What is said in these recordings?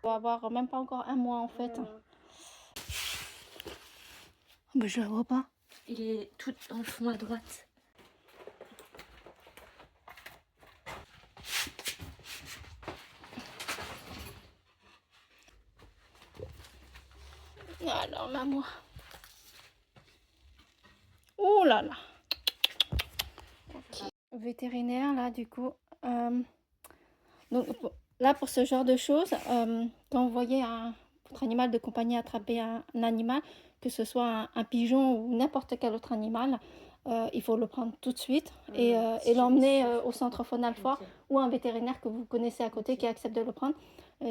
On va avoir même pas encore un mois en fait. Mais je la vois pas. Il est tout dans le fond à droite. Alors maman. Oh là là. Okay. Vétérinaire là du coup. Donc là pour ce genre de choses, quand vous voyez votre animal de compagnie attraper un animal, que ce soit un pigeon ou n'importe quel autre animal, il faut le prendre tout de suite et l'emmener au centre Faune Alfort ou un vétérinaire que vous connaissez à côté qui accepte de le prendre.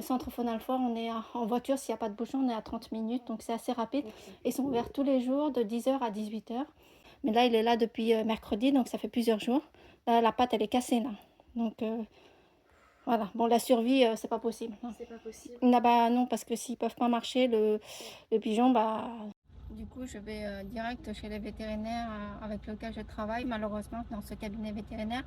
Centre Faune Alfort, on est en voiture, s'il n'y a pas de bouchon, on est à 30 minutes, donc c'est assez rapide. Ils sont ouverts tous les jours de 10h à 18h. Mais là, il est là depuis mercredi, donc ça fait plusieurs jours. Là, la patte, elle est cassée, là. Donc, voilà. Bon, la survie, c'est pas possible. C'est pas possible. Là, bah, non, parce que s'ils peuvent pas marcher, le pigeon, bah... Du coup, je vais direct chez les vétérinaires avec lesquels je travaille. Malheureusement, dans ce cabinet vétérinaire,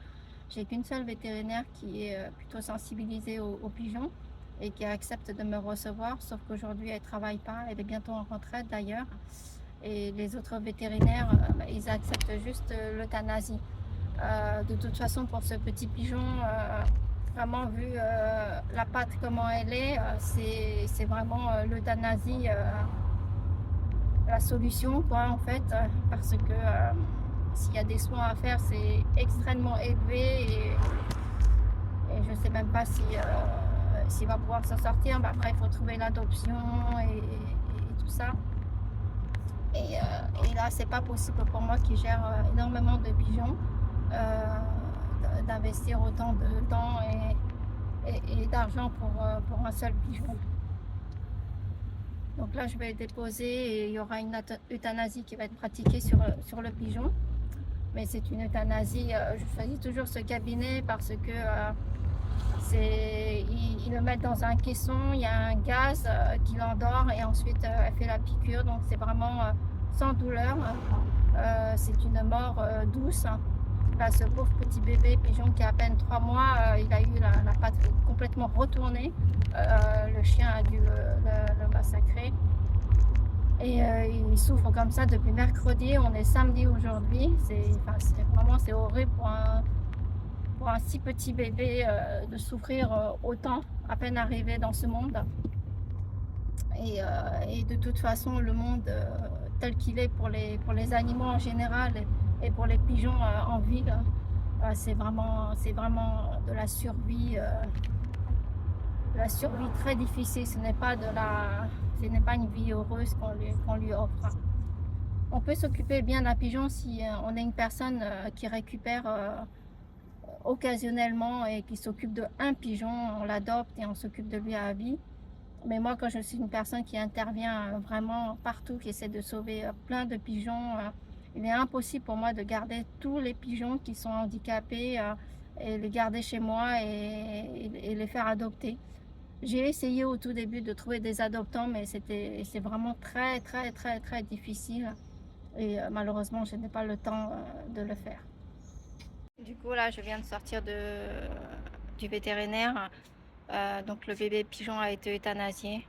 j'ai qu'une seule vétérinaire qui est plutôt sensibilisée aux pigeons et qui accepte de me recevoir, sauf qu'aujourd'hui, elle travaille pas. Elle est bientôt en retraite, d'ailleurs. Et les autres vétérinaires, ils acceptent juste l'euthanasie. De toute façon, pour ce petit pigeon, vraiment vu la patte comment elle est, c'est vraiment l'euthanasie la solution, quoi, en fait, parce que s'il y a des soins à faire, c'est extrêmement élevé et je sais même pas si s'il va pouvoir s'en sortir. Bah, après, il faut trouver l'adoption et tout ça. Et là, c'est pas possible pour moi qui gère énormément de pigeons d'investir autant de temps et d'argent pour un seul pigeon. Donc là, je vais le déposer et il y aura une euthanasie qui va être pratiquée sur le pigeon. Mais c'est une euthanasie, je choisis toujours ce cabinet parce que ils le mettent dans un caisson, il y a un gaz qui l'endort et ensuite elle fait la piqûre. Donc c'est vraiment sans douleur. C'est une mort douce. Là, ce pauvre petit bébé pigeon qui a à peine 3 mois, il a eu la patte complètement retournée. Le chien a dû le massacrer. Et il souffre comme ça depuis mercredi. On est samedi aujourd'hui. C'est horrible pour un si petit bébé de souffrir autant à peine arrivé dans ce monde. Et de toute façon, le monde tel qu'il est pour les animaux en général et pour les pigeons en ville, c'est vraiment de la survie très difficile. Ce n'est pas une vie heureuse qu'on lui offre. On peut s'occuper bien d'un pigeon si on est une personne qui récupère occasionnellement et qui s'occupe d'un pigeon, on l'adopte et on s'occupe de lui à vie. Mais moi, quand je suis une personne qui intervient vraiment partout, qui essaie de sauver plein de pigeons, il est impossible pour moi de garder tous les pigeons qui sont handicapés et les garder chez moi et les faire adopter. J'ai essayé au tout début de trouver des adoptants, mais c'est vraiment très, très, très, très difficile. Et malheureusement, je n'ai pas le temps de le faire. Du coup, là, je viens de sortir du vétérinaire. Donc, le bébé pigeon a été euthanasié.